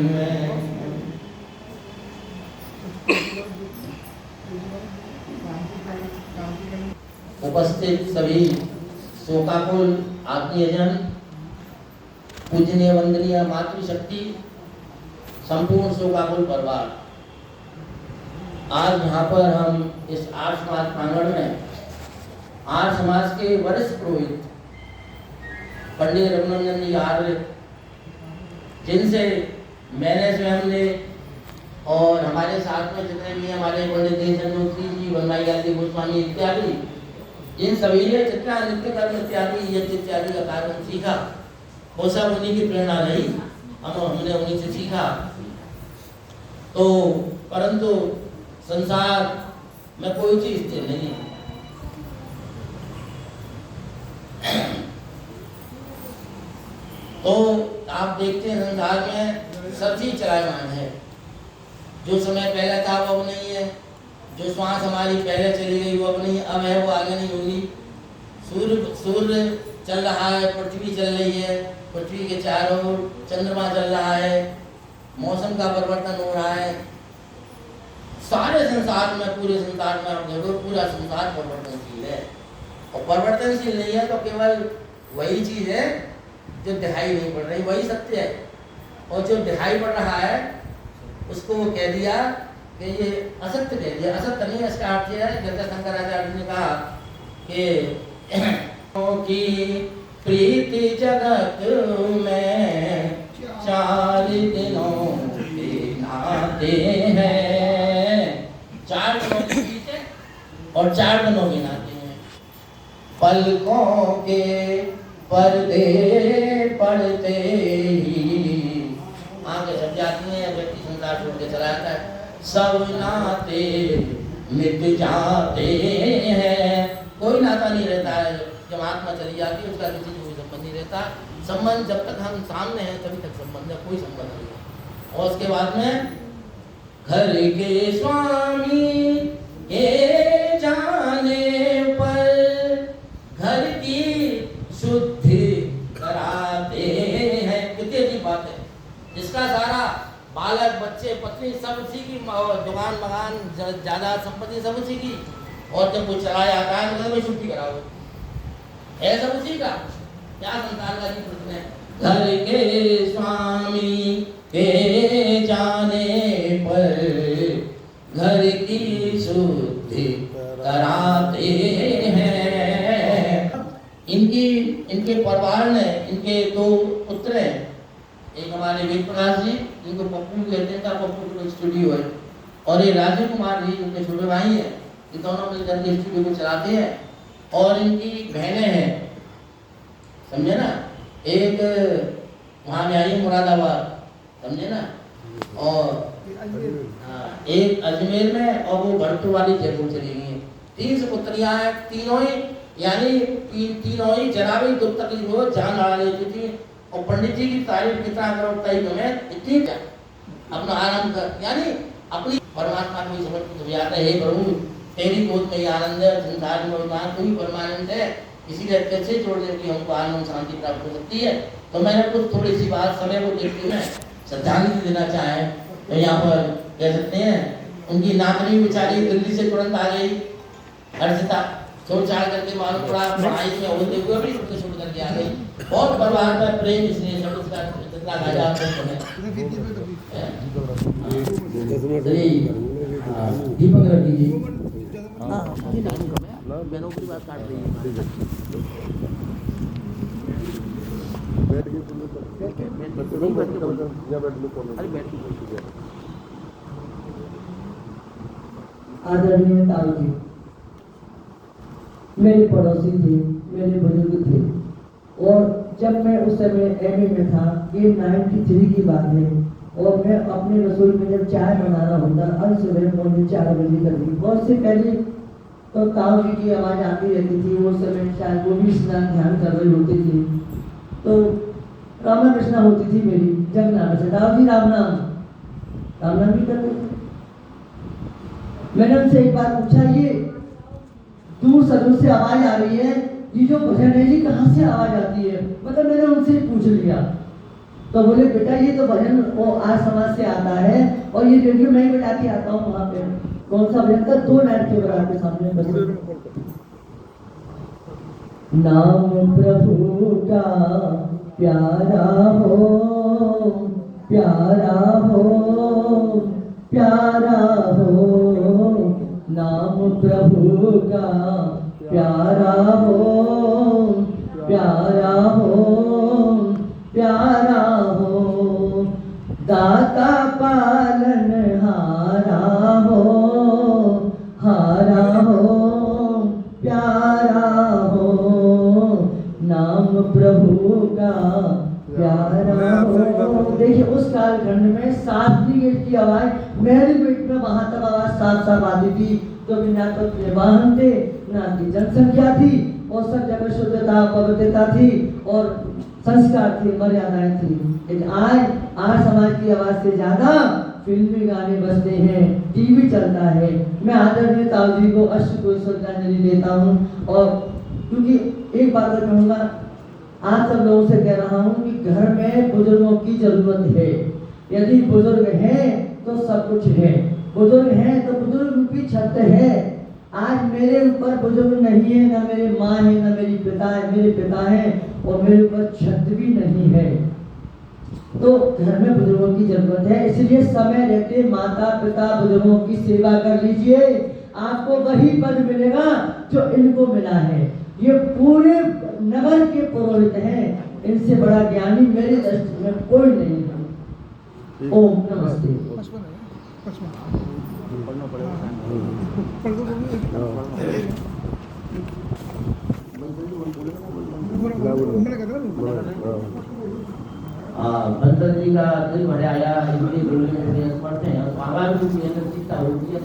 में। उपस्थित सभी शोकाकुल आत्मीयजन, पूजनीय वंदनीय मातृशक्ति, संपूर्ण शोकाकुल परिवार, आज यहाँ पर हम इस आर्य समाज प्रांगण में आर्य समाज के वरिष्ठ पुरोहित पंडित रघुनंदन जी आर्य, जिनसे मैंने स्वयं ने और हमारे साथ में जितने भी हमारे पंडित देशचंद्र जी, बनवाई आदि गोस्वामी इत्यादि, इन सभी ने जितना नित्य कर्म इत्यादि यज्ञ इत्यादि का कार्य सीखा, वो सब उन्हीं की प्रेरणा रही, हमने उन्हीं से सीखा। तो परंतु संसार में कोई चीज स्थिर नहीं है। तो आप देखते हैं संसार में सब चीज चलायमान है। जो समय पहले था वो अब नहीं है, जो श्वास हमारी पहले चली गई वो अब नहीं, अब है वो आगे नहीं होगी। सूर्य चल रहा है, पृथ्वी चल रही है, पृथ्वी के चारों ओर चंद्रमा चल रहा है, मौसम का परिवर्तन हो रहा है। सारे संसार में, पूरे संसार में आप देखो, पूरा संसार परिवर्तनशील है। और परिवर्तनशील नहीं है तो केवल वही चीज है जो दिखाई नहीं पड़ रही, वही सत्य है। और जो दिखाई पड़ रहा है उसको वो कह दिया कि ये असत्य कह दिया। असत्य नहीं, इसका अर्थ है, जैसे शंकराचार्य ने कहा कि प्रीति जगत में 4 दिनों के नाते हैं, 4 दिनों के पीछे और 4 दिनों के नाते हैं। पलकों के पर्दे पड़ते ही आगे सब जाती हैं, व्यक्ति संसार छोड़ के चला जाता है। सब नाते मिट जाते हैं, कोई नाता नहीं रहता है। जब आत्मा चली जाती है उसका किसी से कोई संबंध नहीं रहता। संबंध जब तक हम सामने हैं तभी तक संबंध है, कोई संबंध नहीं है। और उसके बाद में घर के स्वामी के जाने पर घर की शुद्धि कराते हैं। कितनी अच्छी बात है। जिसका सारा बालक, बच्चे, पत्नी सब उसी की, दुकान मकान, ज्यादा संपत्ति सब उसी की, और जब वो चला जाता है तो छुट्टी कराओ, ऐसा उसी का। क्या संसार का प्रश्न है। घर के स्वामी के जाने पर घर की शुद्धि कराते हैं। इनके परिवार ने, इनके 2 पुत्र हैं। एक हमारे वेद प्रकाश जी, जिनको पप्पू कहते हैं, पप्पू स्टूडियो है, और ये राजीव कुमार जी, उनके छोटे भाई हैं। ये दोनों मिलकर के स्टूडियो को चलाते हैं। और इनकी बहनें हैं, समझे ना। एक वहाँ में आई है मुरादाबाद, समझे ना, और एक अजमेर में, और वो भरतपुर वाली जयपुर चली गई है। 3 पुत्रियां हैं, तीनों ही, यानी तीनों ही जरा भी दुख तकलीफ हो जान लड़ा लेती थी। और पंडित जी की तारीफ कितना करो तुम्हें, इतनी क्या अपना आराम कर, यानी अपनी परमात्मा को समर्पित हो जाता है। हे प्रभु, तेरी गोद में ही आनंद है, संसार में कोई परमानंद है, इसीलिए कैसे छोड़ दे कि हमको आनंद शांति प्राप्त हो सकती है। तो मैंने कुछ थोड़ी सी बात समय को देखते हुए श्रद्धांजलि देना चाहे। तो यहाँ पर कह सकते हैं, उनकी नातनी बेचारी दिल्ली से तुरंत आ गई, हर्षिता छोड़ छाड़ करके, मालूम पड़ा पढ़ाई में होते हुए भी सबको छोड़ करके आ गई। बहुत परिवार में प्रेम, इसलिए सब उसका जितना राजा दीपक रेड्डी जी, बहनों की बात काट रही है। आदरणीय ताऊ जी, मेरे पड़ोसी थे, मेरे बुजुर्ग थे। और जब मैं उस समय एमए में था, ये 93 की बात है, और मैं अपने रसोई में जब चाय बनाना होता, आज सुबह पौने 4 बजे तक, बहुत से पहले तो ताऊ जी की आवाज़ आती रहती थी। वो समय शायद वो भी स्नान ध्यान कर रहे होते थे। तो रामा कृष्णा होती थी मेरी जब नाम से, ताऊ जी राम नाम भी करते थे। मैंने उनसे एक बार पूछा, ये दूर सदूर से आवाज आ रही है, ये जो भजन है जी कहाँ से आवाज आती है? मतलब मैंने उनसे पूछ लिया। तो बोले बेटा ये तो भजन वो आर्य समाज से आता है और ये रेडियो में ही बजाती आता हूँ वहाँ पे। कौन सा भजन था? 2 लाइन के बराबर सामने बस। नाम प्रभु का प्यारा हो, प्यारा हो, प्यारा हो, नाम प्रभु का प्यारा हो, प्यारा हो, प्यारा हो, दाता पालन हारा हो, हारा हो, प्यारा हो, नाम प्रभु का प्यारा हो। देखिए उस कालखंड में शास्त्रीय गीत की आवाज मेरे पेट में वहां तक आवाज साफ साफ आती थी, क्योंकि ना तो अपने वाहन थे, ना की जनसंख्या थी, और सब जगह शुद्धता पवित्रता थी और संस्कार थे, मर्यादाएं थी। लेकिन आज समाज की आवाज से ज्यादा फिल्मी गाने बजते हैं, टीवी चलता है। मैं आदरणीय ताऊ जी को अष्टकोश श्रद्धांजलि देता हूँ, और क्योंकि एक बात कहूँगा, आज सब लोगों से कह रहा हूँ कि घर में बुजुर्गों की जरूरत है। यदि बुजुर्ग हैं तो सब कुछ है, बुजुर्ग हैं तो बुजुर्ग की छत है। आज मेरे ऊपर बुजुर्ग नहीं है, ना मेरे माँ है, ना मेरी पिता है, मेरे पिता हैं और मेरे ऊपर छत भी नहीं है। तो घर में बुजुर्गों की जरूरत है, इसलिए समय रहते माता पिता बुजुर्गों की सेवा कर लीजिए, आपको वही पद मिलेगा जो इनको मिला है। ये पूरे नगर के पुरोहित हैं, इनसे बड़ा ज्ञानी मेरी दृष्टि में कोई नहीं है। ओम नमस्ते। बंदर जी का दिल भर आया, हिंदी बोलने में पढ़ते हैं, आवाज भी